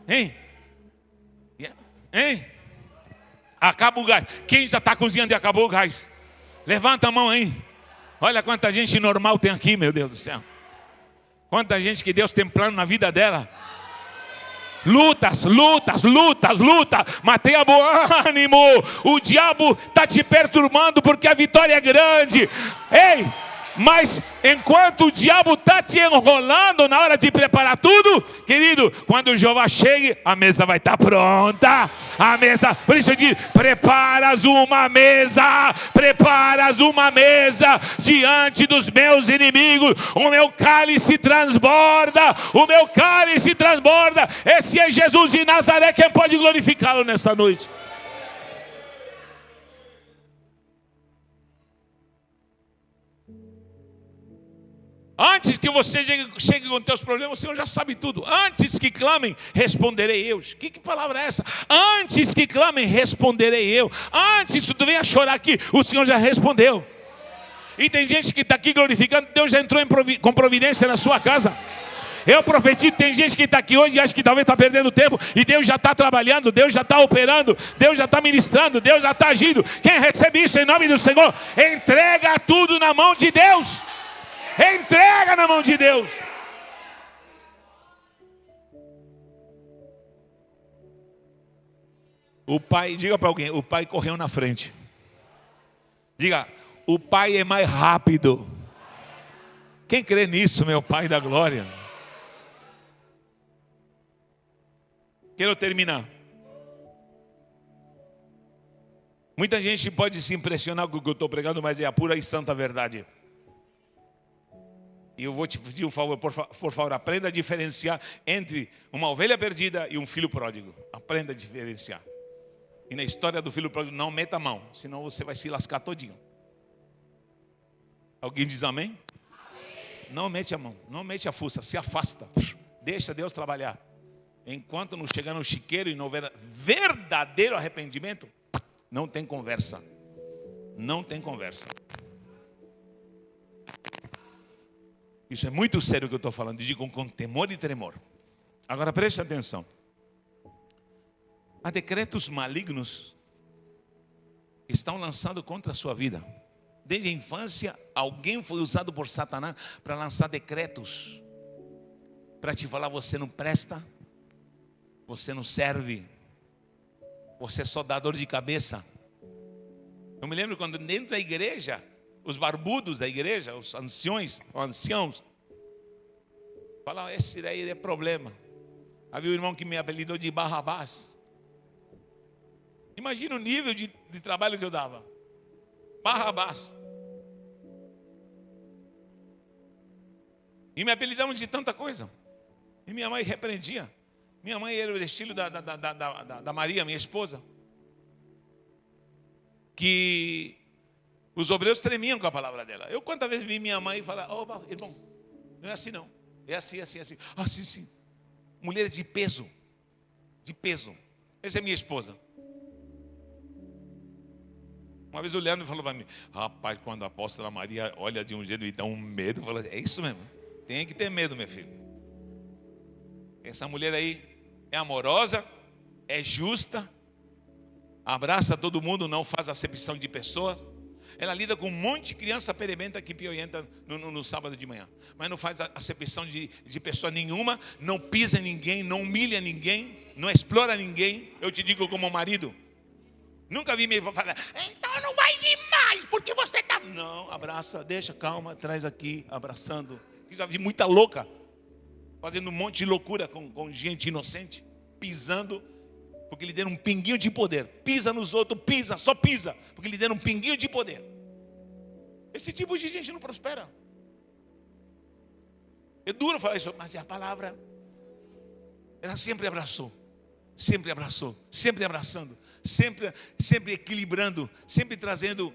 Speaker 1: hein? Acaba o gás. Quem já está cozinhando e acabou o gás? Levanta a mão aí. Olha quanta gente normal tem aqui, meu Deus do céu. Quanta gente que Deus tem plano na vida dela. Lutas. Mas tenha bom ânimo. O diabo está te perturbando porque a vitória é grande. Ei! Mas enquanto o diabo está te enrolando na hora de preparar tudo, querido, quando o Jeová chegue, a mesa vai estar pronta. A mesa, por isso eu digo: preparas uma mesa diante dos meus inimigos. O meu cálice transborda. Esse é Jesus de Nazaré. Quem pode glorificá-lo nesta noite? Antes que você chegue com teus problemas, o Senhor já sabe tudo. Antes que clamem, responderei eu. Que palavra é essa? Antes que clamem, responderei eu. Antes que tu venha chorar aqui, o Senhor já respondeu. E tem gente que está aqui glorificando, Deus já entrou com providência na sua casa. Eu profetizo, tem gente que está aqui hoje e acha que talvez está perdendo tempo, e Deus já está trabalhando, Deus já está operando, Deus já está ministrando, Deus já está agindo. Quem recebe isso em nome do Senhor, entrega tudo na mão de Deus. Entrega na mão de Deus. O pai, diga para alguém, o pai correu na frente. Diga, o pai é mais rápido. Quem crê nisso, meu Pai da glória? Quero terminar. Muita gente pode se impressionar com o que eu estou pregando, mas é a pura e santa verdade. E eu vou te pedir um favor, por favor, aprenda a diferenciar entre uma ovelha perdida e um filho pródigo. Aprenda a diferenciar. E na história do filho pródigo, não meta a mão, senão você vai se lascar todinho. Alguém diz amém? Não mete a mão, não mete a fuça, se afasta. Deixa Deus trabalhar. Enquanto não chegar no chiqueiro e não houver verdadeiro arrependimento, não tem conversa. Não tem conversa. Isso é muito sério o que eu estou falando. Digo com temor e tremor. Agora preste atenção. Há decretos malignos que estão lançados contra a sua vida. Desde a infância, alguém foi usado por Satanás para lançar decretos. Para te falar, você não presta. Você não serve. Você é só dá dor de cabeça. Eu me lembro quando dentro da igreja, os barbudos da igreja, os anciões, falavam, esse daí é problema. Havia um irmão que me apelidou de Barrabás. Imagina o nível de trabalho que eu dava. Barrabás. E me apelidavam de tanta coisa. E minha mãe repreendia. Minha mãe era o estilo da Maria, minha esposa. Que os obreiros tremiam com a palavra dela. Eu quantas vezes vi minha mãe falar, irmão, não é assim não. É assim, assim, assim. Ah, sim, sim. Mulheres de peso. De peso. Essa é minha esposa. Uma vez o Leandro falou para mim, rapaz, quando a apóstola Maria olha de um jeito e dá um medo, fala, é isso mesmo. Tem que ter medo, meu filho. Essa mulher aí é amorosa, é justa, abraça todo mundo, não faz acepção de pessoas. Ela lida com um monte de criança perebenta que piorenta no sábado de manhã. Mas não faz acepção de pessoa nenhuma, não pisa em ninguém, não humilha ninguém, não explora ninguém. Eu te digo como marido. Nunca vi me falar, então não vai vir mais, porque você está... Não, abraça, deixa, calma, traz aqui, abraçando. Eu já vi muita louca, fazendo um monte de loucura com gente inocente, pisando, porque lhe deram um pinguinho de poder. Pisa nos outros, pisa, só pisa, porque lhe deram um pinguinho de poder. Esse tipo de gente não prospera. É duro falar isso, mas é a palavra. Ela sempre abraçou, sempre abraçando, sempre equilibrando, sempre trazendo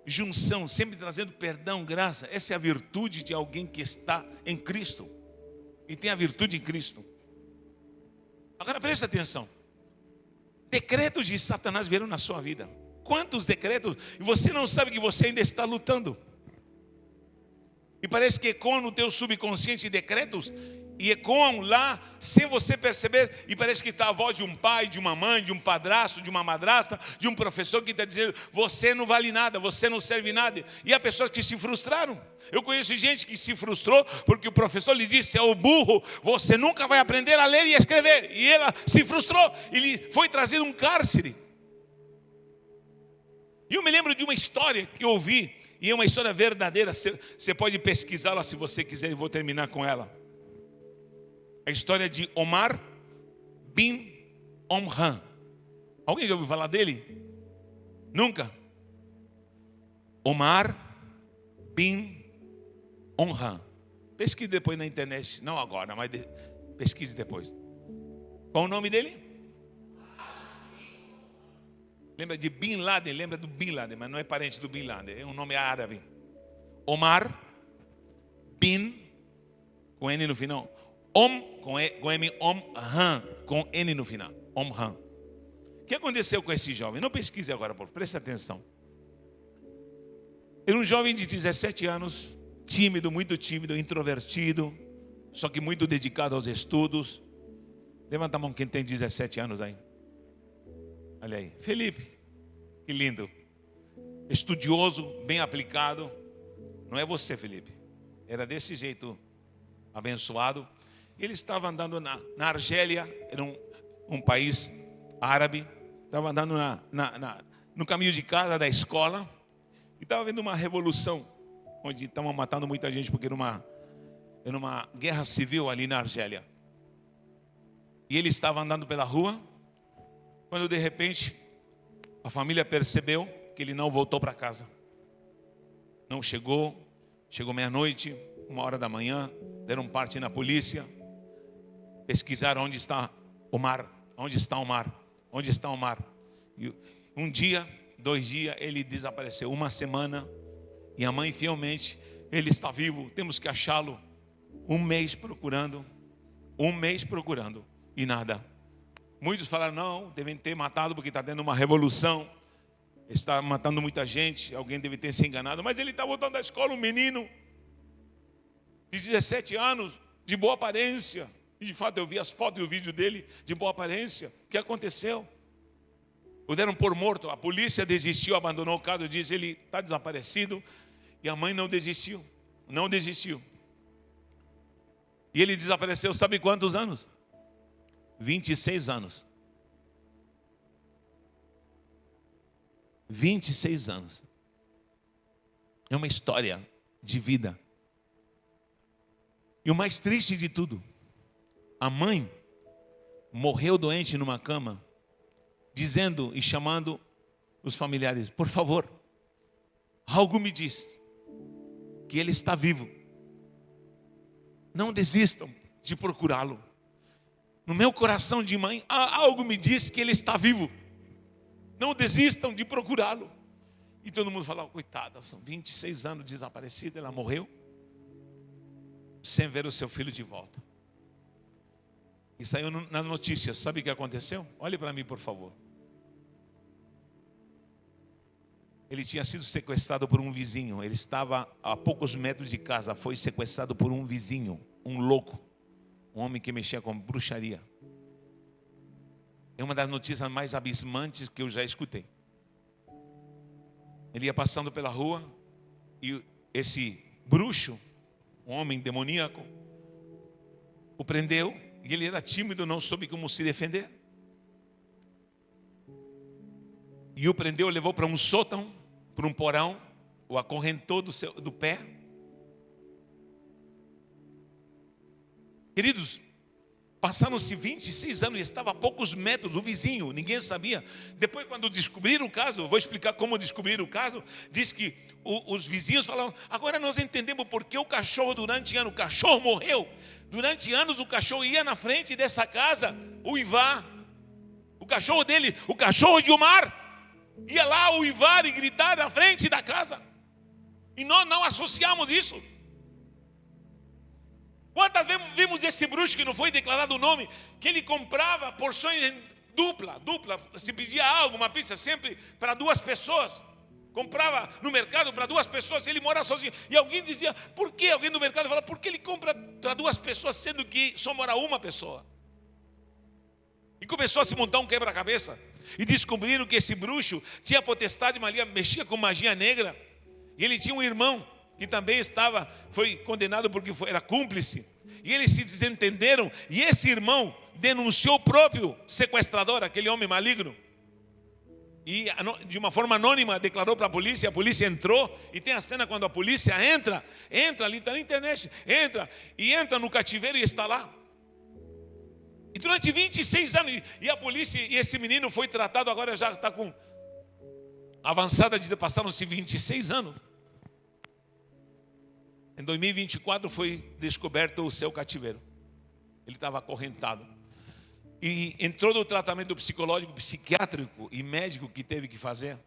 Speaker 1: junção, sempre trazendo perdão, graça. Essa é a virtude de alguém que está em Cristo e tem a virtude em Cristo. Agora preste atenção. Decretos de Satanás vieram na sua vida. Quantos decretos? E você não sabe que você ainda está lutando. E parece que ecoam no teu subconsciente decretos. E ecoam lá, sem você perceber. E parece que está a voz de um pai, de uma mãe, de um padrasto, de uma madrasta, de um professor que está dizendo, você não vale nada, você não serve nada. E há pessoas que se frustraram. Eu conheço gente que se frustrou porque o professor lhe disse, é o burro, você nunca vai aprender a ler e a escrever. E ela se frustrou e lhe foi trazido um cárcere. E eu me lembro de uma história que eu ouvi, e é uma história verdadeira, você pode pesquisá-la se você quiser, e vou terminar com ela. A história de Omar bin Omran. Alguém já ouviu falar dele? Nunca? Omar bin Omran. Pesquise depois na internet. Não agora, mas pesquise depois. Qual o nome dele? Lembra de Bin Laden? Lembra do Bin Laden, mas não é parente do Bin Laden. É um nome árabe. Omar bin com N no final. Om, com M, Om, Han, com N no final. Om, Han. O que aconteceu com esse jovem? Não pesquise agora, preste atenção. Era um jovem de 17 anos, tímido, muito tímido, introvertido, só que muito dedicado aos estudos. Levanta a mão quem tem 17 anos aí. Olha aí, Felipe, que lindo. Estudioso, bem aplicado. Não é você, Felipe. Era desse jeito, abençoado. Ele estava andando na Argélia, era um país árabe. Estava andando no caminho de casa da escola. E estava vendo uma revolução, onde estavam matando muita gente, porque era uma guerra civil ali na Argélia. E ele estava andando pela rua, quando de repente a família percebeu que ele não voltou para casa. Não chegou meia-noite, 1h da manhã, deram parte na polícia, pesquisaram onde está o mar, onde está o mar, onde está o mar. E um dia, 2 dias, ele desapareceu. 1 semana, e a mãe fielmente, ele está vivo, temos que achá-lo. 1 mês procurando, e nada. Muitos falaram, não, devem ter matado porque está tendo uma revolução, está matando muita gente, alguém deve ter se enganado. Mas ele está voltando da escola, um menino de 17 anos, de boa aparência. E de fato eu vi as fotos e o vídeo dele, de boa aparência. O que aconteceu? O deram por morto, a polícia desistiu, abandonou o caso, disse, ele está desaparecido. E a mãe não desistiu. E ele desapareceu, sabe quantos anos? 26 anos. 26 anos. É uma história de vida. E o mais triste de tudo, a mãe morreu doente numa cama, dizendo e chamando os familiares, por favor, algo me diz que ele está vivo. Não desistam de procurá-lo. No meu coração de mãe, algo me diz que ele está vivo. Não desistam de procurá-lo. E todo mundo fala, coitada, são 26 anos desaparecida, ela morreu sem ver o seu filho de volta. E saiu nas notícias, sabe o que aconteceu? Olhe para mim, por favor. Ele tinha sido sequestrado por um vizinho. Ele estava a poucos metros de casa. Foi sequestrado por um vizinho, um louco, um homem que mexia com bruxaria. É uma das notícias mais abismantes que eu já escutei. Ele ia passando pela rua e esse bruxo, um homem demoníaco, o prendeu e ele era tímido, não soube como se defender. E o prendeu, levou para um sótão, para um porão, o acorrentou do pé. Queridos, passaram-se 26 anos e estava a poucos metros do vizinho, ninguém sabia. Depois, quando descobriram o caso, vou explicar como descobriram o caso. Diz que os vizinhos falaram, agora nós entendemos porque o cachorro durante anos, o cachorro morreu. Durante anos o cachorro ia na frente dessa casa, uivar. O cachorro dele, o cachorro de Omar, ia lá uivar e gritar na frente da casa. E nós não associamos isso. Quantas vezes vimos esse bruxo que não foi declarado o nome, que ele comprava porções dupla, se pedia algo, uma pizza sempre para 2 pessoas, comprava no mercado para 2 pessoas, ele mora sozinho, e alguém dizia, por que? Alguém do mercado falava, por que ele compra para 2 pessoas, sendo que só mora uma pessoa? E começou a se montar um quebra-cabeça, e descobriram que esse bruxo tinha potestade, mexia com magia negra, e ele tinha um irmão, que também foi condenado porque era cúmplice. E eles se desentenderam. E esse irmão denunciou o próprio sequestrador, aquele homem maligno. E de uma forma anônima declarou para a polícia entrou. E tem a cena quando a polícia entra ali, está na internet, entra no cativeiro e está lá. E durante 26 anos, e a polícia, e esse menino foi tratado, agora já está com avançada de passaram-se 26 anos. Em 2024 foi descoberto o seu cativeiro. Ele estava acorrentado. E entrou no tratamento psicológico, psiquiátrico e médico que teve que fazer.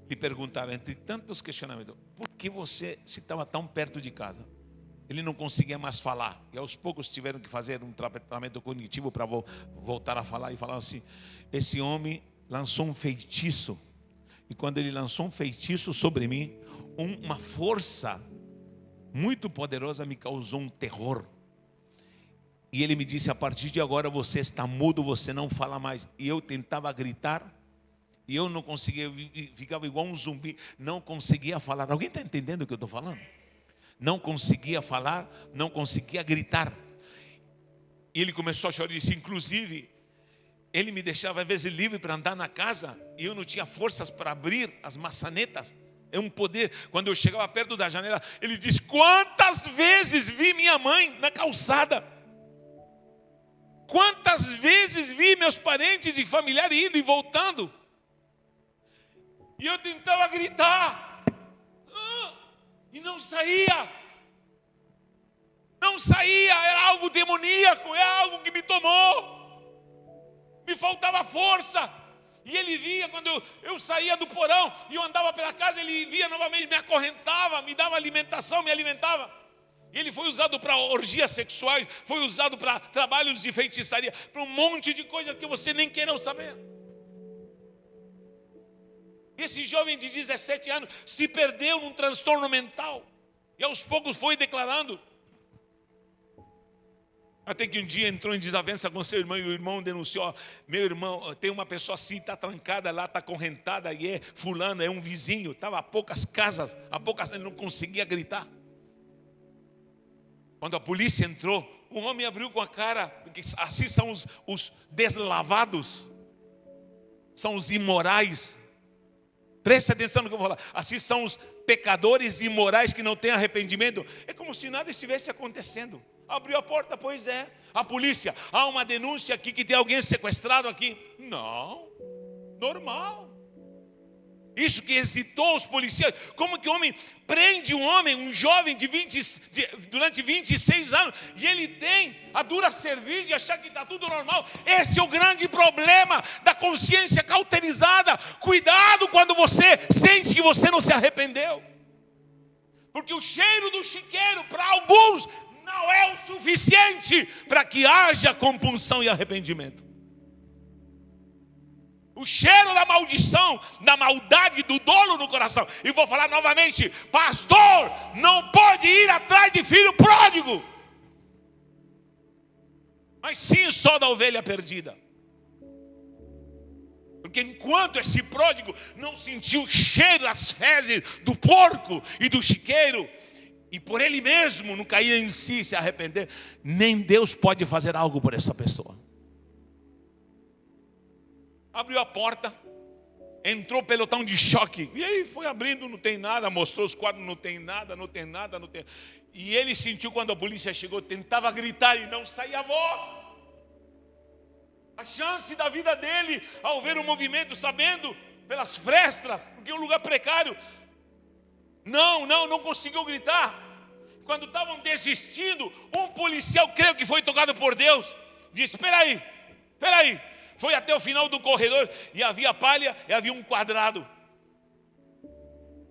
Speaker 1: Lhe perguntaram, entre tantos questionamentos, por que você se estava tão perto de casa? Ele não conseguia mais falar. E aos poucos tiveram que fazer um tratamento cognitivo para voltar a falar. E falaram assim: esse homem lançou um feitiço. E quando ele lançou um feitiço sobre mim, uma força muito poderosa me causou um terror. E ele me disse: a partir de agora você está mudo, você não fala mais. E eu tentava gritar, e eu não conseguia, ficava igual um zumbi, não conseguia falar. Alguém está entendendo o que eu estou falando? Não conseguia falar, não conseguia gritar. E ele começou a chorar e disse: inclusive, ele me deixava às vezes livre para andar na casa, e eu não tinha forças para abrir as maçanetas. É um poder. Quando eu chegava perto da janela, ele disse: quantas vezes vi minha mãe na calçada? Quantas vezes vi meus parentes e familiares indo e voltando? E eu tentava gritar, e não saía. Não saía, era algo demoníaco, é algo que me tomou. Me faltava força. E ele via quando eu saía do porão e eu andava pela casa, ele via novamente, me acorrentava, me dava alimentação, me alimentava. E ele foi usado para orgias sexuais, foi usado para trabalhos de feitiçaria, para um monte de coisa que você nem queira saber. Esse jovem de 17 anos se perdeu num transtorno mental. E aos poucos foi declarando. Até que um dia entrou em desavença com seu irmão, e o irmão denunciou: meu irmão, tem uma pessoa assim, está trancada lá, está acorrentada, e é fulano, é um vizinho. Estava a poucas casas, ele não conseguia gritar. Quando a polícia entrou, um homem abriu com a cara, porque assim são os deslavados, são os imorais. Preste atenção no que eu vou falar. Assim são os pecadores imorais que não têm arrependimento. É como se nada estivesse acontecendo. Abriu a porta, pois é. A polícia: há uma denúncia aqui que tem alguém sequestrado aqui. Não, normal. Isso que hesitou os policiais. Como que o homem prende um jovem durante 26 anos, e ele tem a dura cerviz de achar que está tudo normal? Esse é o grande problema da consciência cauterizada. Cuidado quando você sente que você não se arrependeu. Porque o cheiro do chiqueiro, para alguns, não é o suficiente para que haja compunção e arrependimento. O cheiro da maldição, da maldade, do dolo no coração. E vou falar novamente: pastor não pode ir atrás de filho pródigo, mas sim só da ovelha perdida. Porque enquanto esse pródigo não sentiu o cheiro das fezes do porco e do chiqueiro, e por ele mesmo não cair em si e se arrepender, nem Deus pode fazer algo por essa pessoa. Abriu a porta, entrou pelotão de choque, e aí foi abrindo, não tem nada, mostrou os quadros, não tem nada. E ele sentiu quando a polícia chegou, tentava gritar e não saía a voz. A chance da vida dele, ao ver o movimento, sabendo pelas frestas, porque é um lugar precário, não conseguiu gritar. Quando estavam desistindo, um policial, creio que foi tocado por Deus, disse: espera aí. Foi até o final do corredor, e havia palha, e havia um quadrado.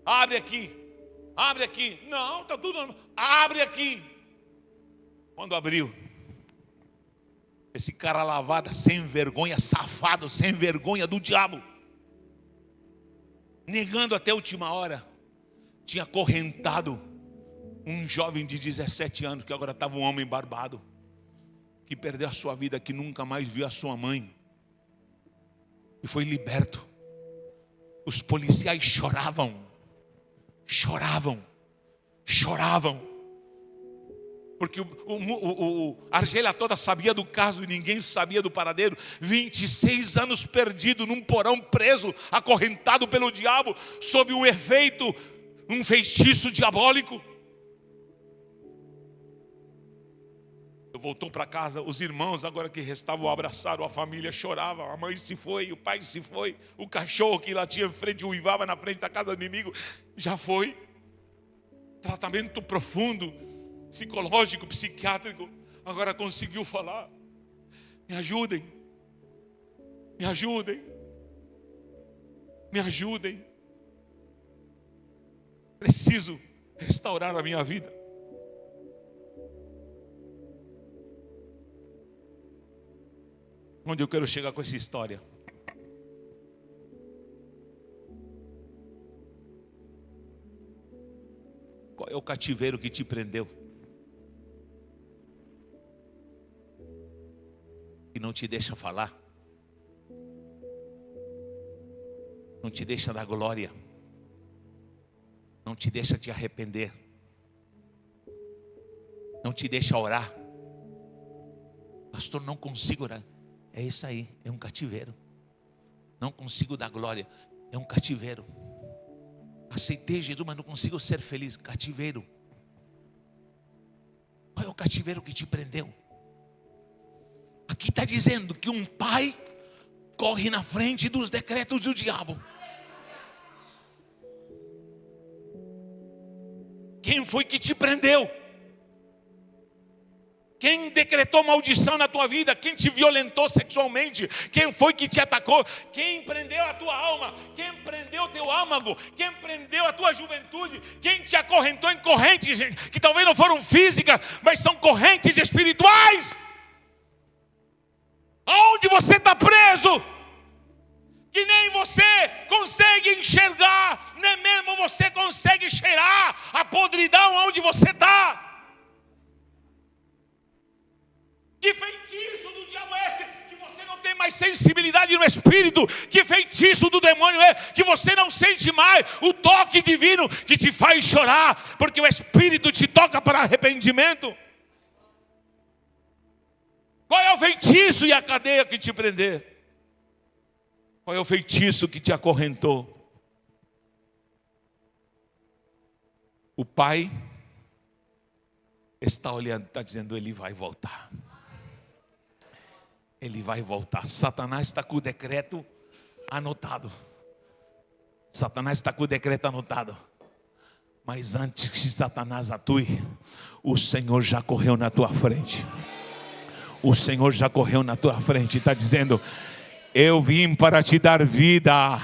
Speaker 1: Abre aqui. Não, está tudo normal. Abre aqui. Quando abriu, esse cara lavado, sem vergonha, safado, sem vergonha do diabo, negando até a última hora, tinha acorrentado um jovem de 17 anos, que agora estava um homem barbado, que perdeu a sua vida, que nunca mais viu a sua mãe, e foi liberto. Os policiais choravam. Porque a Argélia toda sabia do caso e ninguém sabia do paradeiro. 26 anos perdido num porão, preso, acorrentado pelo diabo, sob um efeito, um feitiço diabólico. Voltou para casa, os irmãos agora que restavam abraçaram a família, choravam, a mãe se foi, o pai se foi, o cachorro que latia em frente, uivava na frente da casa do inimigo, já foi. Tratamento profundo, psicológico, psiquiátrico, agora conseguiu falar. Me ajudem. Preciso restaurar a minha vida. Onde eu quero chegar com essa história? Qual é o cativeiro que te prendeu? E não te deixa falar? Não te deixa dar glória? Não te deixa te arrepender? Não te deixa orar? Pastor, não consigo orar. É isso aí, é um cativeiro. Não consigo dar glória, é um cativeiro. Aceitei Jesus, mas não consigo ser feliz. Cativeiro. Qual é o cativeiro que te prendeu? Aqui está dizendo que um pai corre na frente dos decretos do diabo. Quem foi que te prendeu? Quem decretou maldição na tua vida? Quem te violentou sexualmente? Quem foi que te atacou? Quem prendeu a tua alma? Quem prendeu o teu âmago? Quem prendeu a tua juventude? Quem te acorrentou em correntes que talvez não foram físicas, mas são correntes espirituais? Aonde você está preso? Que nem você consegue enxergar, nem mesmo você consegue cheirar a podridão onde você está. Que feitiço do diabo é esse? Que você não tem mais sensibilidade no espírito. Que feitiço do demônio é? Que você não sente mais o toque divino que te faz chorar, porque o espírito te toca para arrependimento. Qual é o feitiço e a cadeia que te prender? Qual é o feitiço que te acorrentou? O pai está olhando, está dizendo, ele vai voltar. Ele vai voltar. Satanás está com o decreto anotado. Satanás está com o decreto anotado. Mas antes que Satanás atue, o Senhor já correu na tua frente. O Senhor já correu na tua frente. Está dizendo, eu vim para te dar vida.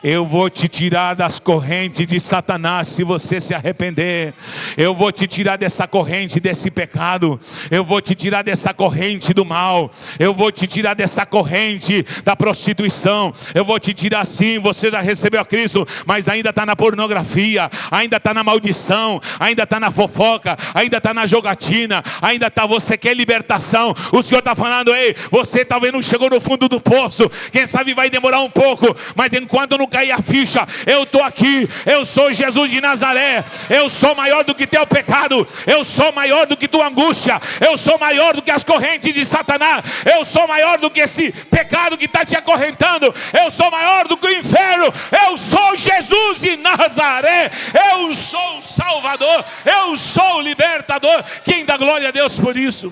Speaker 1: Eu vou te tirar das correntes de Satanás se você se arrepender. Eu vou te tirar dessa corrente, desse pecado. Eu vou te tirar dessa corrente do mal. Eu vou te tirar dessa corrente da prostituição. Eu vou te tirar sim, você já recebeu a Cristo, mas ainda está na pornografia, ainda está na maldição, ainda está na fofoca, ainda está na jogatina, ainda está, você quer libertação. O Senhor está falando, ei, você talvez não chegou no fundo do poço. Quem sabe vai demorar um pouco, mas enquanto não cair a ficha, eu estou aqui. Eu sou Jesus de Nazaré. Eu sou maior do que teu pecado. Eu sou maior do que tua angústia. Eu sou maior do que as correntes de Satanás. Eu sou maior do que esse pecado que está te acorrentando. Eu sou maior do que o inferno. Eu sou Jesus de Nazaré. Eu sou o Salvador. Eu sou o libertador. Quem dá glória a Deus por isso?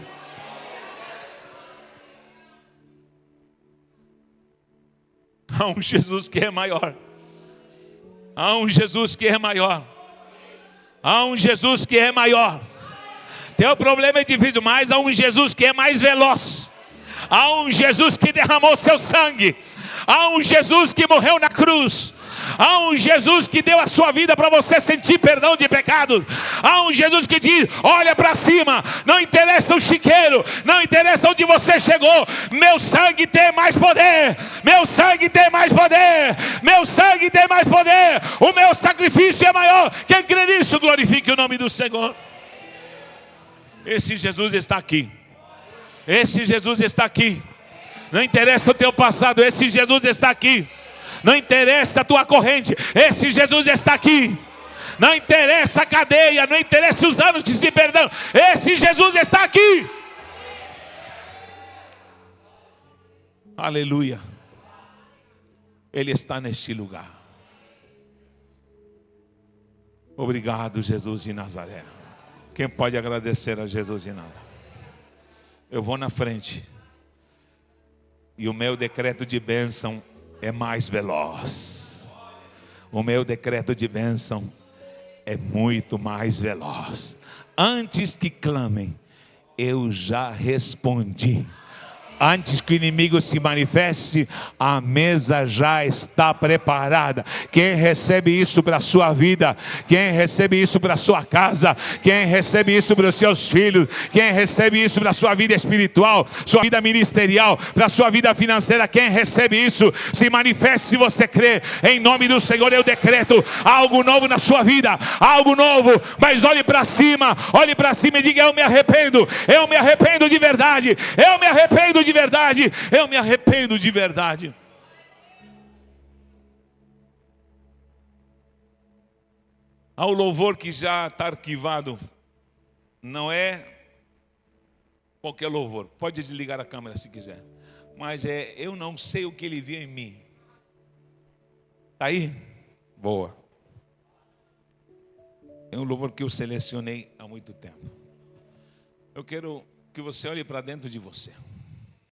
Speaker 1: Há um Jesus que é maior. Há um Jesus que é maior. Há um Jesus que é maior. Teu problema é difícil, mas há um Jesus que é mais veloz. Há um Jesus que derramou seu sangue. Há um Jesus que morreu na cruz. Há um Jesus que deu a sua vida para você sentir perdão de pecados. Há um Jesus que diz, olha para cima, não interessa o chiqueiro, não interessa onde você chegou, meu sangue tem mais poder, meu sangue tem mais poder, meu sangue tem mais poder, o meu sacrifício é maior. Quem crê nisso, glorifique o nome do Senhor. Esse Jesus está aqui. Esse Jesus está aqui. Não interessa o teu passado, esse Jesus está aqui. Não interessa a tua corrente, esse Jesus está aqui. Não interessa a cadeia, não interessa os anos de se perdão, esse Jesus está aqui. Aleluia. Ele está neste lugar. Obrigado, Jesus de Nazaré. Quem pode agradecer a Jesus de Nazaré? Eu vou na frente. E o meu decreto de bênção é mais veloz. O meu decreto de bênção é muito mais veloz. Antes que clamem, eu já respondi. antes que o inimigo se manifeste, a mesa já está preparada. Quem recebe isso para a sua vida? Quem recebe isso para a sua casa? Quem recebe isso para os seus filhos? Quem recebe isso para a sua vida espiritual, sua vida ministerial, para a sua vida financeira? Quem recebe isso? Se manifeste se você crê. Em nome do Senhor eu decreto algo novo na sua vida, algo novo. Mas olhe para cima e diga: eu me arrependo de verdade, eu me arrependo de verdade, eu me arrependo de verdade. Há o louvor que já está arquivado, não é qualquer louvor, pode desligar a câmera se quiser, mas eu não sei o que ele viu em mim. Está aí? Boa. É um louvor que eu selecionei há muito tempo. Eu quero que você olhe para dentro de você.